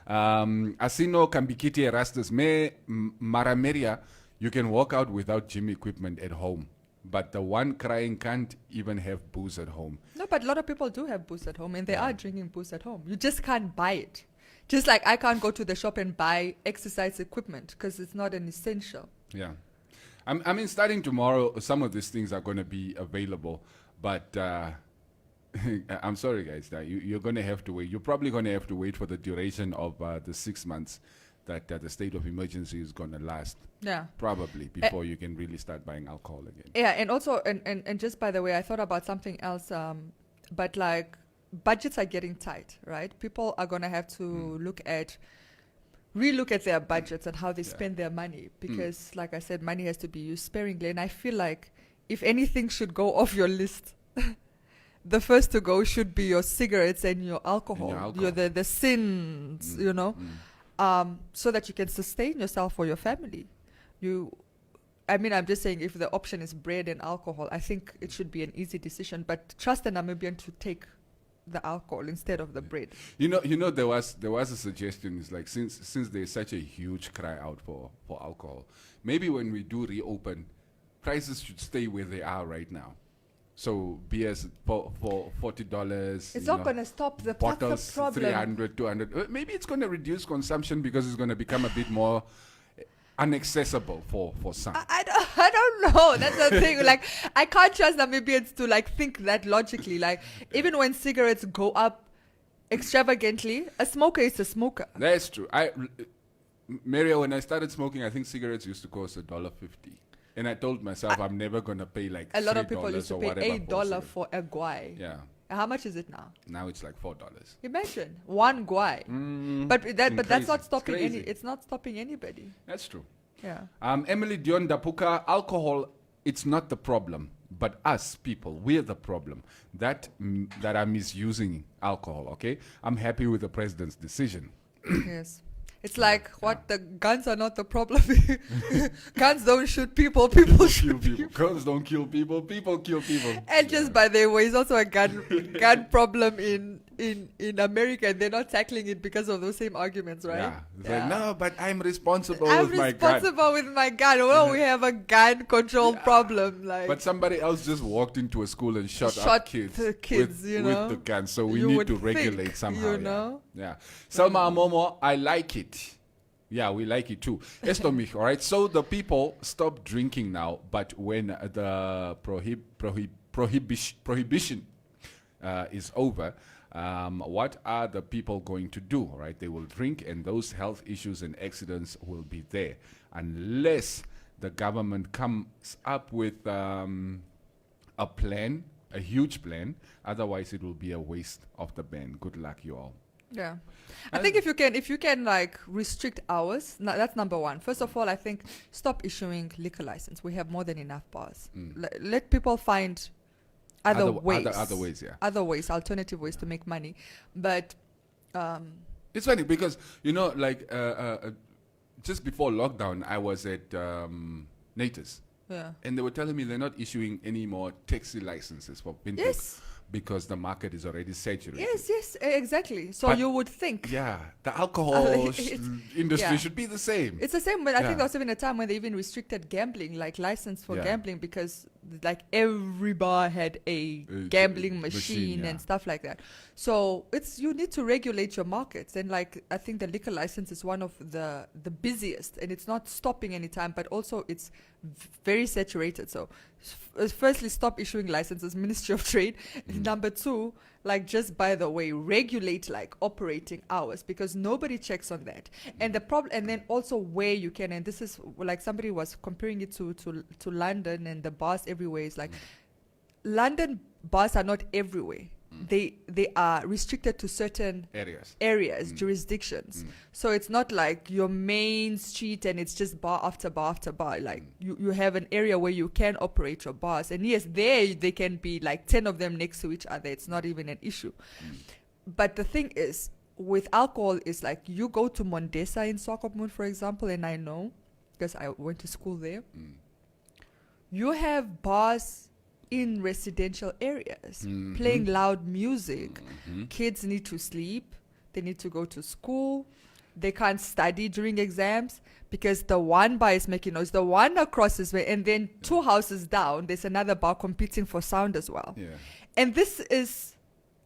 Asino Kambikiti Erastus me Marameria, you can walk out without gym equipment at home, but the one crying can't even have booze at home. No, but a lot of people do have booze at home, and they are drinking booze at home. You just can't buy it. Just like I can't go to the shop and buy exercise equipment because it's not an essential. Yeah. I mean, starting tomorrow, some of these things are going to be available, but I'm sorry, guys. You're going to have to wait. You're probably going to have to wait for the duration of the 6 months that the state of emergency is going to last. Yeah. Probably before you can really start buying alcohol again. Yeah, and also, and just by the way, I thought about something else. But like, budgets are getting tight, right? People are going to have to relook at their budgets and how they spend their money. Because, like I said, money has to be used sparingly. And I feel like if anything should go off your list, the first to go should be your cigarettes and your alcohol. You're the sins, so that you can sustain yourself or your family. I'm just saying, if the option is bread and alcohol, I think it should be an easy decision. But trust a Namibian to take the alcohol instead of the bread. There was a suggestion. It's like since there's such a huge cry out for alcohol, maybe when we do reopen, prices should stay where they are right now. So beers for $40. It's not going to stop the bottles, problem. 300, 200. Maybe it's going to reduce consumption because it's going to become a bit more inaccessible for some. I don't know. That's the thing. Like, I can't trust Namibians to like think that logically. Like, even when cigarettes go up extravagantly, a smoker is a smoker. That's true. Maria, when I started smoking, I think cigarettes used to cost $1.50. And I told myself I'm never going to pay like $3 a lot of people used to pay $8 for a guai. Yeah. How much is it now? Now it's like $4. Imagine one guai. But that's not stopping it's not stopping anybody. That's true. Yeah. Emily Dion Dapuka, alcohol, it's not the problem, but us people, we're the problem that are misusing alcohol. Okay, I'm happy with the president's decision. Yes. It's like, the guns are not the problem. Guns don't shoot people, people shoot people. Guns don't kill people, people kill people. And just by the way, it's also a gun problem in America, and they're not tackling it because of those same arguments, right? Yeah. Like, no, but I'm responsible with my gun. I'm responsible with my gun. Well, we have a gun control problem. Like, but somebody else just walked into a school and shot up kids with the gun. So we need to regulate somehow. You know? Yeah. Selma Amomo, I like it. Yeah, we like it too. Estomich, all right? So the people stop drinking now, but when the prohibition is over, what are the people going to do, all right? They will drink, and those health issues and accidents will be there. Unless the government comes up with a plan, a huge plan. Otherwise, it will be a waste of the ban. Good luck, you all. Yeah, I think if you can like restrict hours, that's number one. First of all, I think stop issuing liquor license. We have more than enough bars. Let people find other ways, alternative ways to make money. But it's funny because like just before lockdown, I was at Natus. Yeah. And they were telling me they're not issuing any more taxi licenses for Windhoek. Yes. Because the market is already saturated. Yes, exactly. So but you would think. Yeah, the alcohol industry should be the same. It's the same, but I think there was even a time when they even restricted gambling, like license for gambling, because like every bar had a gambling machine and stuff like that. So you need to regulate your markets. And like I think the liquor license is one of the busiest, and it's not stopping anytime, but also it's very saturated. So firstly, stop issuing licenses, Ministry of Trade. Number two, like just by the way, regulate like operating hours, because nobody checks on that. And the problem, and then also where you can, and this is like somebody was comparing it to London, and the bars everywhere is like London bars are not everywhere. They are restricted to certain areas, jurisdictions. So it's not like your main street and it's just bar after bar after bar. Like you have an area where you can operate your bars, and yes, they can be like 10 of them next to each other. It's not even an issue. But the thing is, with alcohol, is like you go to Mondesa in Swakopmund, for example, and I know because I went to school there. You have bars in residential areas, playing loud music. Kids need to sleep. They need to go to school. They can't study during exams because the one bar is making noise. The one across is and then 2 houses down, there's another bar competing for sound as well. Yeah. And this is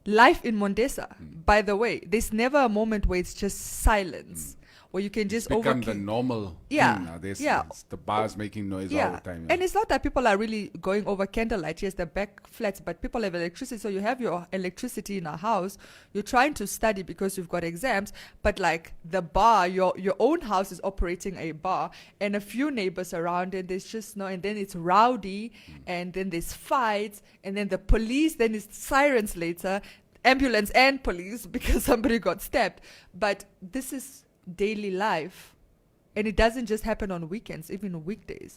life in Mondesa. By the way, there's never a moment where it's just silence. Where you can just become the normal thing now. The bars making noise all the time. And it's not that people are really going over candlelight. Yes, they're back flats, but people have electricity. So you have your electricity in a house. You're trying to study because you've got exams, but like the bar, your own house is operating a bar, and a few neighbors around, and there's just and then it's rowdy, and then there's fights, and then the police, then it's sirens later, ambulance and police because somebody got stabbed. But this is daily life, and it doesn't just happen on weekends, even weekdays,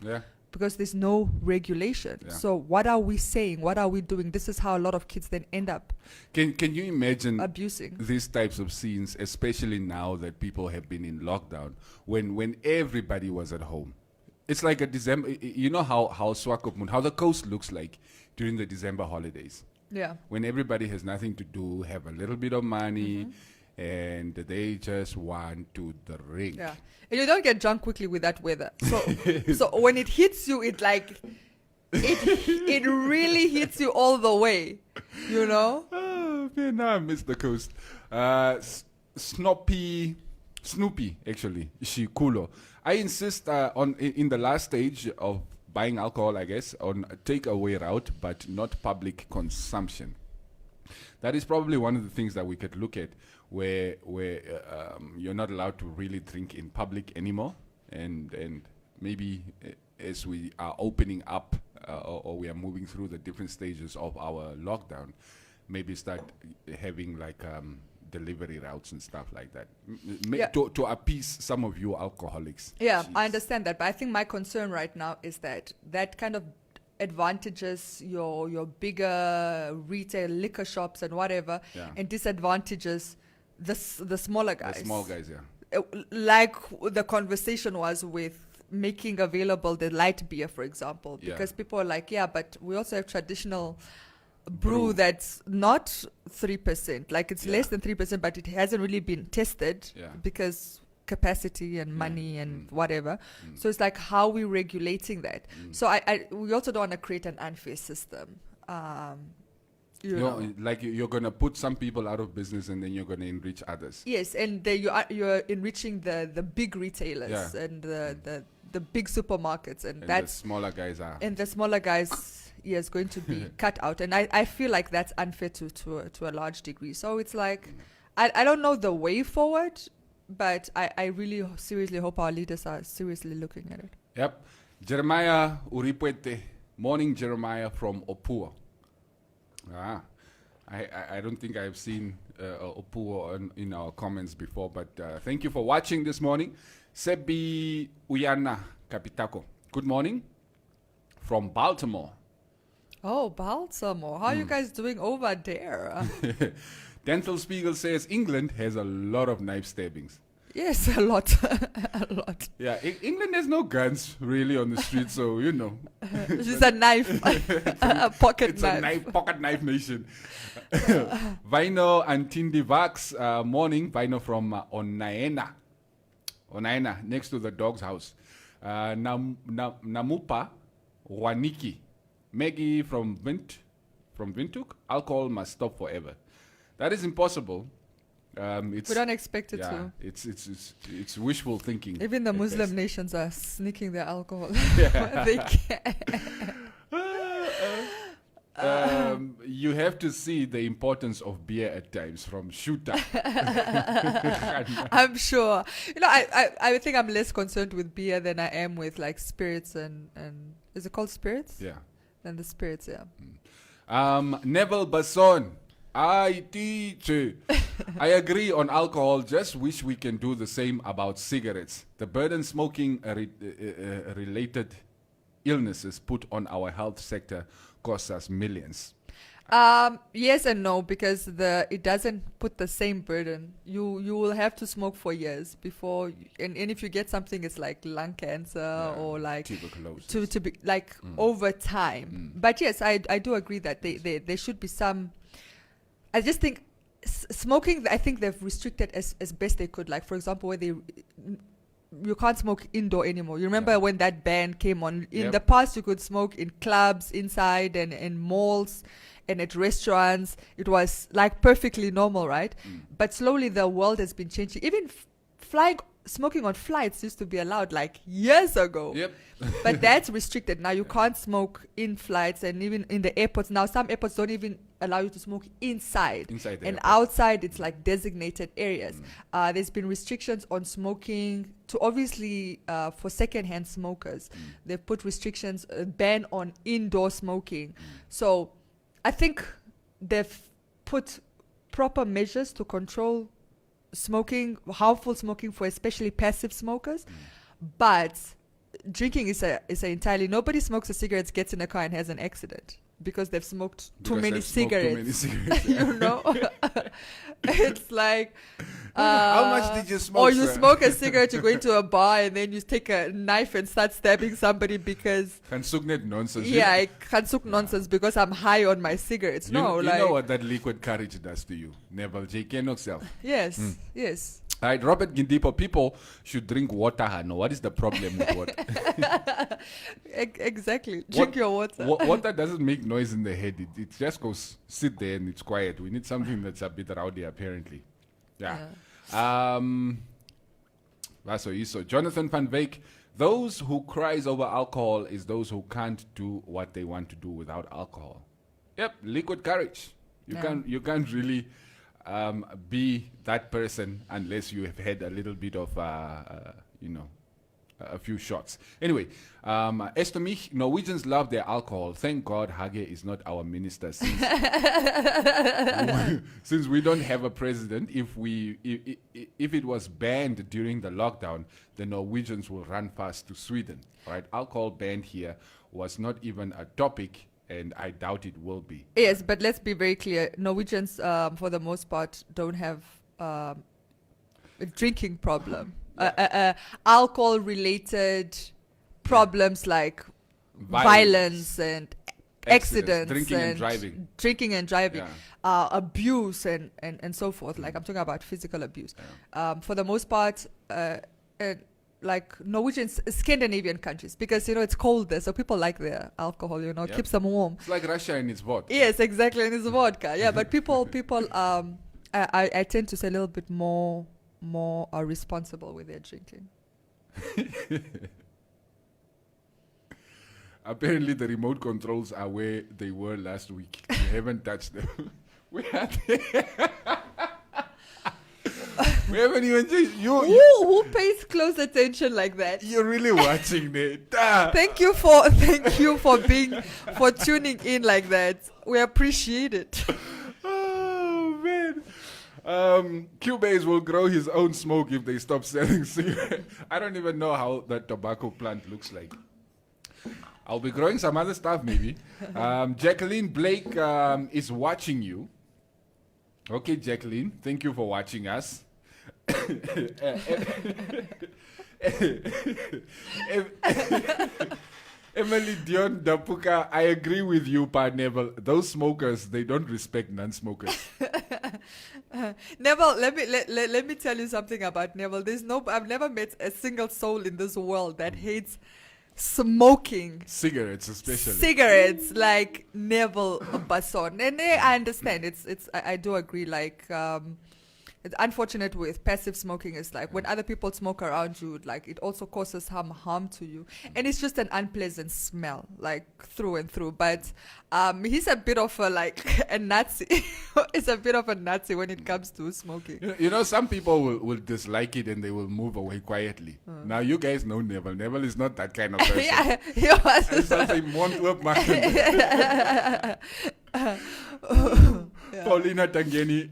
because there's no regulation. So what are we saying? What are we doing? This is how a lot of kids then end up can you imagine abusing these types of scenes, especially now that people have been in lockdown, when everybody was at home. It's like a December, you know how Swakopmund, how the coast looks like during the December holidays, when everybody has nothing to do, have a little bit of money, and they just want to drink. Yeah, and you don't get drunk quickly with that weather. So when it hits you, it like it really hits you all the way. You know. Oh man, I miss the coast. Snoopy, actually, Shikulo. I insist on in the last stage of buying alcohol, I guess, on a takeaway route, but not public consumption. That is probably one of the things that we could look at, where you're not allowed to really drink in public anymore, and maybe as we are opening up or we are moving through the different stages of our lockdown, maybe start having like delivery routes and stuff like that, to appease some of you alcoholics. Yeah, I understand that, but I think my concern right now is that kind of advantages your bigger retail liquor shops and whatever, and disadvantages the smaller guys. The small guys, yeah. Like the conversation was with making available the light beer, for example, because people are like, but we also have traditional brew that's not 3%, like it's less than 3%, but it hasn't really been tested because capacity and money and whatever. So it's like, how are we regulating that? So we also don't want to create an unfair system. You're going to put some people out of business and then you're going to enrich others. Yes, and you're enriching the big retailers and the big supermarkets, and that's the smaller guys are. And the smaller guys, yes, going to be cut out, and I feel like that's unfair to a large degree. So it's like, I don't know the way forward, but I really seriously hope our leaders are seriously looking at it. Yep. Jeremiah Uripwete. Morning, Jeremiah from Opuo. I don't think I've seen Opuo in our comments before, but thank you for watching this morning. Sebi Uyana Kapitako. Good morning from Baltimore. Oh, Baltimore. How are you guys doing over there? Dental Spiegel says England has a lot of knife stabbings. Yes, a lot. A lot. Yeah, England has no guns really on the street, so you know. It's a knife. A pocket knife. It's a pocket knife nation. Vino Antindi Vax, morning. Vino from Onaena. Onaena, next to the dog's house. Namupa Waniki. Maggie from Windhoek. Alcohol must stop forever. That is impossible. We don't expect it to. It's wishful thinking. Even the Muslim nations are sneaking their alcohol where they can. You have to see the importance of beer at times from Shooter. I'm sure. I think I'm less concerned with beer than I am with like spirits and is it called spirits? Yeah. Than the spirits, yeah. Neville Basson. I agree on alcohol. Just wish we can do the same about cigarettes. The burden smoking related illnesses put on our health sector costs us millions. Yes and no, because it doesn't put the same burden. You will have to smoke for years before, and if you get something, it's like lung cancer or like tuberculosis. to be like over time. But yes, I do agree that there should be some. I just think smoking, I think they've restricted as best they could. Like, for example, where you can't smoke indoor anymore. You remember when that ban came on? In the past, you could smoke in clubs, inside, and in malls, and at restaurants. It was like perfectly normal, right? But slowly the world has been changing. Even smoking on flights used to be allowed like years ago. Yep. But that's restricted. Now you can't smoke in flights, and even in the airports. Now some airports don't even allow you to smoke inside and airport. Outside it's like designated areas. There's been restrictions on smoking to obviously for secondhand smokers. They've put restrictions, ban on indoor smoking. So I think they've put proper measures to control harmful smoking for especially passive smokers. But drinking is a entirely, nobody smokes a cigarette, gets in a car and has an accident because they've smoked too many cigarettes. You know? It's like how much did you smoke? Or you smoke a cigarette, you go into a bar and then you take a knife and start stabbing somebody because nonsense. Yeah, nonsense because I'm high on my cigarettes. You know what that liquid courage does to you. Never JK knocks self. Yes, yes. All right, Robert Gindipo, people should drink water. Hano. What is the problem with water? Exactly. Drink your water. Water doesn't make noise in the head. It just goes sit there and it's quiet. We need something that's a bit rowdy, apparently. Yeah. So Jonathan van Wyk, those who cries over alcohol is those who can't do what they want to do without alcohol. Yep, liquid courage. You can't really be that person unless you have had a little bit of a few shots. Anyway, Estomich, Norwegians love their alcohol. Thank God Hage is not our minister since we don't have a president. If it was banned during the lockdown, the Norwegians will run fast to Sweden. Right? Alcohol banned here was not even a topic, and I doubt it will be. Yes, but let's be very clear. Norwegians, for the most part, don't have a drinking problem. Alcohol-related problems like violence and accidents, drinking and driving, abuse and so forth. Like I'm talking about physical abuse. For the most part, like Norwegian, Scandinavian countries, because it's cold there, so people like their alcohol. Keeps them warm. It's like Russia and its vodka. Yes, exactly, and it's vodka. Yeah, but people, I tend to say a little bit more are responsible with their drinking. Apparently, the remote controls are where they were last week. We haven't touched them. We haven't even changed. Who pays close attention like that? You're really watching it. Thank you for tuning in like that. We appreciate it. Oh man. Cubase will grow his own smoke if they stop selling cigarettes. I don't even know how that tobacco plant looks like. I'll be growing some other stuff maybe. Jacqueline Blake is watching you. Okay, Jacqueline, thank you for watching us. Emily Dion Dapuka, I agree with you, Pa Neville. Those smokers, they don't respect non-smokers. Neville, let me tell you something about Neville. I've never met a single soul in this world that hates smoking cigarettes, especially cigarettes, like Neville Basson. And I understand. I do agree. Like it's unfortunate with passive smoking. It's like when other people smoke around you, like it also causes harm to you, and it's just an unpleasant smell, like through and through. But he's a bit of a Nazi. He's a bit of a Nazi when it comes to smoking. Some people will dislike it and they will move away quietly. Now you guys know Neville. Neville is not that kind of person. Yeah, he was. Paulina Tangeni,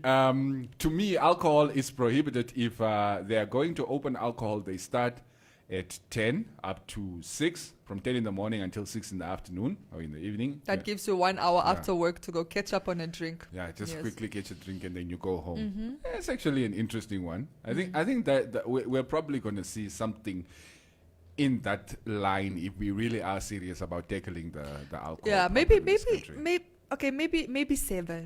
to me, alcohol is prohibited. If they are going to open alcohol, they start at 10 up to 6, from 10 in the morning until 6 in the afternoon or in the evening. That gives you 1 hour after work to go catch up on a drink. Yeah, just quickly catch a drink and then you go home. Mm-hmm. It's actually an interesting one. I think that we're probably going to see something in that line if we really are serious about tackling the alcohol. Yeah, maybe 7.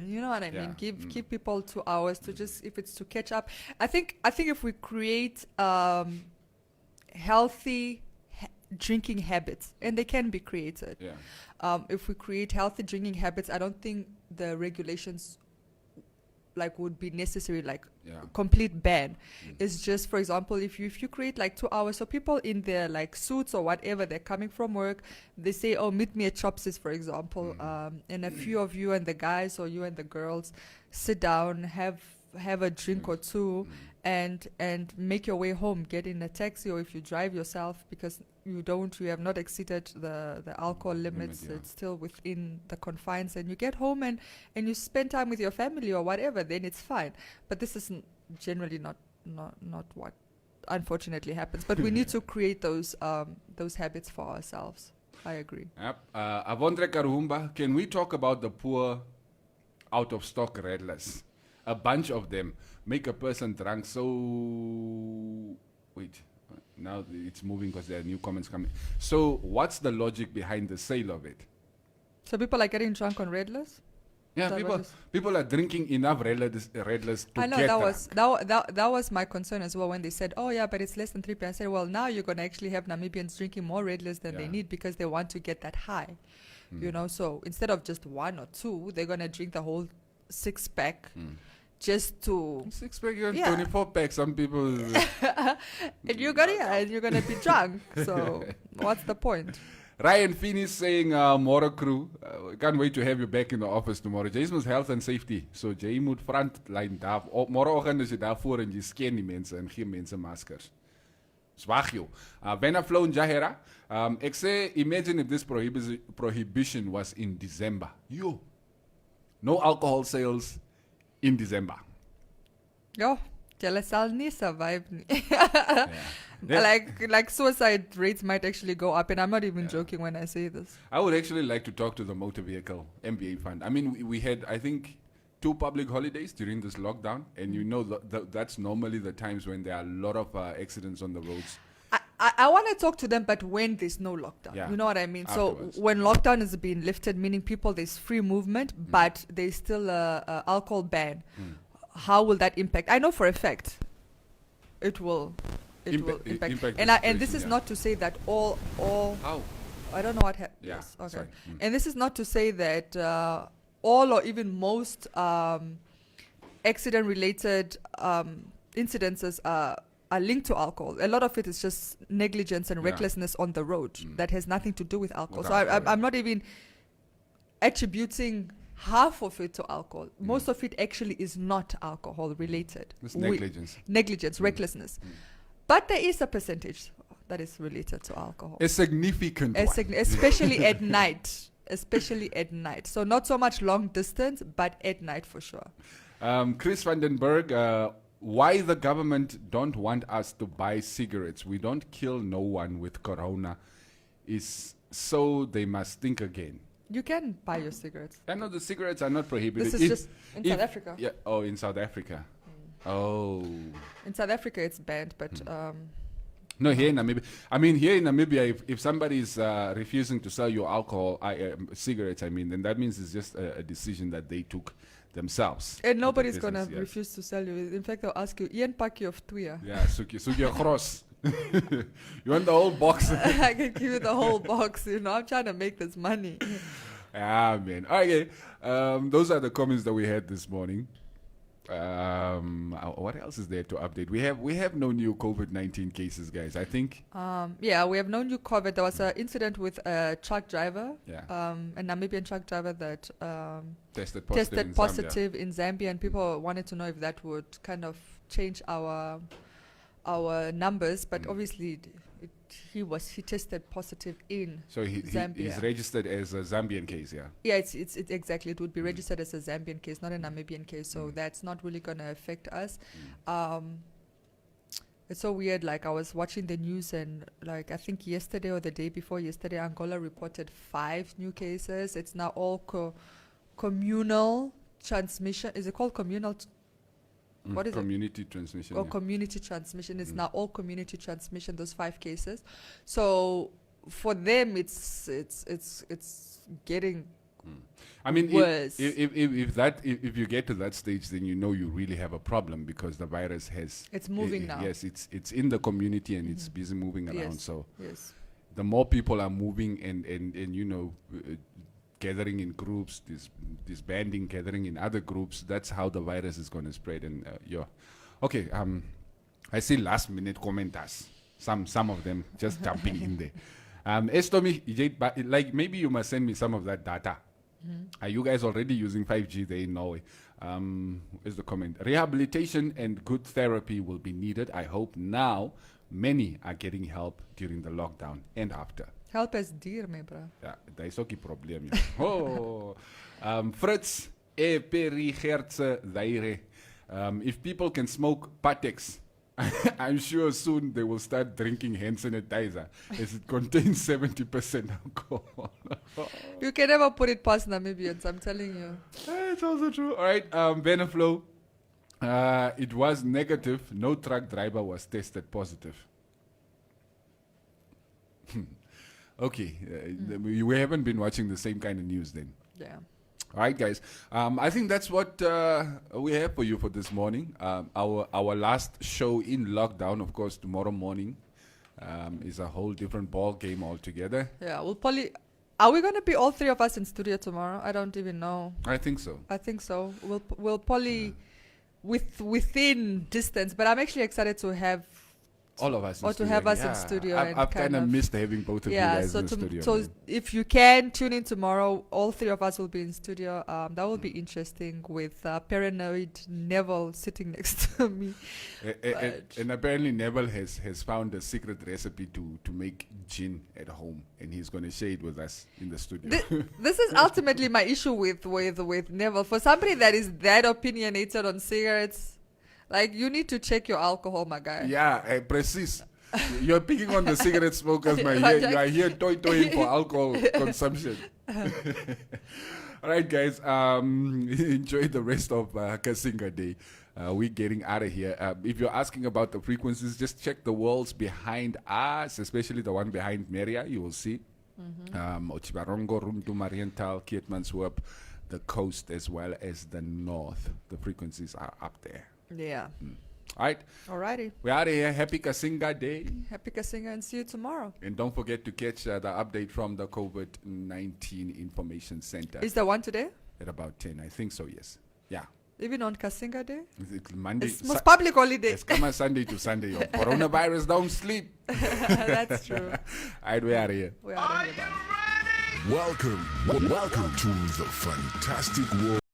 You know what I mean? Give people 2 hours to just, if it's to catch up. I think if we create healthy drinking habits, and they can be created. Yeah. If we create healthy drinking habits, I don't think the regulations would be necessary, complete ban. It's just, for example, if you create 2 hours, so people in their suits or whatever, they're coming from work, they say, oh, meet me at Chops's, for example, and a few of you and the guys or you and the girls sit down, have a drink or two, and make your way home. Get in a taxi, or if you drive yourself, because you have not exceeded the alcohol limits. It's still within the confines, and you get home and you spend time with your family or whatever. Then it's fine. But this is generally not what unfortunately happens. But we need to create those habits for ourselves. I agree. Yep. Avondre Karumba, can we talk about the poor out of stock Redlers? A bunch of them make a person drunk. So wait, now it's moving because there are new comments coming. So what's the logic behind the sale of it? So people are getting drunk on Redlers? Yeah, people are drinking enough Redlers to I know get that was my concern as well when they said, oh yeah, but it's less than 3 p.m. I said, well, now you're going to actually have Namibians drinking more Redlers than they need, because they want to get that high. So instead of just 1 or 2, they're going to drink the whole 6-pack. Just to 6-pack, 24 pack. Some people, and you're gonna be drunk. So what's the point? Ryan Finney saying, Moro crew, can't wait to have you back in the office tomorrow. Jay's must health and safety. So Jay moet frontline daar. Morgen is je daarvoor en je scan die mensen en geef mensen maskers. Zwag joh. Venaflow Jahera. Ik say, imagine if this prohibition was in December. Yo. No alcohol sales in December. Yo, Jalesal ni survive ni. Like suicide rates might actually go up, and I'm not even joking when I say this. I would actually like to talk to the motor vehicle MBA fund. I mean, we had, I think, 2 public holidays during this lockdown, and that's normally the times when there are a lot of accidents on the roads. I want to talk to them, but when there's no lockdown, you know what I mean? Afterwards. So when lockdown is being lifted, meaning there's free movement, but there's still a alcohol ban. How will that impact? I know for a fact it will it will impact. And this is not to say that all. Ow. I don't know what happened. Yeah. Yes. Okay. Sorry. And this is not to say that all or even most accident-related incidences are linked to alcohol. A lot of it is just negligence and recklessness on the road that has nothing to do with alcohol. I'm not even attributing half of it to alcohol. Most of it actually is not alcohol related. It's negligence. Recklessness. But there is a percentage that is related to alcohol. A significant one. Especially at night. Especially at night. So not so much long distance, but at night for sure. Chris Vandenberg, why the government don't want us to buy cigarettes? We don't kill no one with corona. Is so they must think again. You can buy your cigarettes. I know the cigarettes are not prohibited. This is just in South Africa. Yeah. Oh, in South Africa. Oh. In South Africa, it's banned, but no, here in Namibia. I mean, here in Namibia, if somebody is refusing to sell you alcohol, cigarettes, then that means it's just a decision that they took themselves. And nobody's going to refuse to sell you. In fact, they'll ask you, Ian Paki of Tuya. Yeah, Suki cross. You want the whole box? I can give you the whole box. I'm trying to make this money. Ah, man. Okay. Those are the comments that we had this morning. What else is there to update? We have no new COVID-19 cases, guys. I think. We have no new COVID. There was an incident with a truck driver, a Namibian truck driver that tested positive in Zambia, and people wanted to know if that would kind of change our numbers, but obviously he tested positive in Zambia. He's registered as a Zambian case, yeah. Yeah, it's exactly. It would be registered as a Zambian case, not a Namibian case. So that's not really going to affect us. It's so weird. Like I was watching the news, and like I think yesterday or the day before yesterday, Angola reported 5 new cases. It's now all communal transmission. Is it called communal? What is community transmission? Community transmission. It's now all community transmission. Those 5 cases. So for them, it's getting. I mean, worse. if you get to that stage, then you really have a problem because the virus has. It's moving now. Yes, it's in the community and it's busy moving around. Yes. So yes. The more people are moving and gathering in groups, this banding, gathering in other groups, that's how the virus is going to spread. And okay, I see last minute commenters, some of them just jumping in there. Estomi, like maybe you must send me some of that data. Are you guys already using 5G there in Norway? Is the comment. Rehabilitation and good therapy will be needed. I hope now many are getting help during the lockdown and after. Help is dear, my bro. Ja, dat is ook die probleem. Oh, Fritz E. Perigertse Daire. If people can smoke Patex, I'm sure soon they will start drinking hand sanitizer as it contains 70% alcohol. You can never put it past Namibians, I'm telling you. It's also true. All right, Beneflow. It was negative. No truck driver was tested positive. Okay, we haven't been watching the same kind of news then. Yeah. All right, guys. I think that's what we have for you for this morning. Our last show in lockdown, of course, tomorrow morning is a whole different ball game altogether. Yeah, we'll probably. Are we going to be all 3 of us in studio tomorrow? I don't even know. I think so. We'll probably within distance, but I'm actually excited to have. All of us. Or to have us in studio. I've kind of missed having both of you guys in the studio. So if you can tune in tomorrow, all 3 of us will be in studio. That will be interesting with paranoid Neville sitting next to me. And apparently Neville has found a secret recipe to make gin at home, and he's going to share it with us in the studio. This is ultimately my issue with Neville. For somebody that is that opinionated on cigarettes, like, you need to check your alcohol, my guy. Yeah, precise. You're picking on the cigarette smokers, my here. You are here toying for alcohol consumption. All right, guys. Enjoy the rest of Kasinga Day. We're getting out of here. If you're asking about the frequencies, just check the walls behind us, especially the one behind Meria. You will see. Ochibarongo, Rundu, Mariental, Keetmanshoop, the coast, as well as the north. The frequencies are up there. Yeah. All right. Alrighty. We're out of here. Happy Kasinga Day. Happy Kasinga, and see you tomorrow. And don't forget to catch the update from the COVID-19 Information Center. Is there one today? At about 10. I think so, yes. Yeah. Even on Kasinga Day? It's Monday. It's most public holiday. It's come on Sunday to Sunday. Yo. Coronavirus don't sleep. That's true. All right, we're out of here. We're out of here. Welcome to the fantastic world.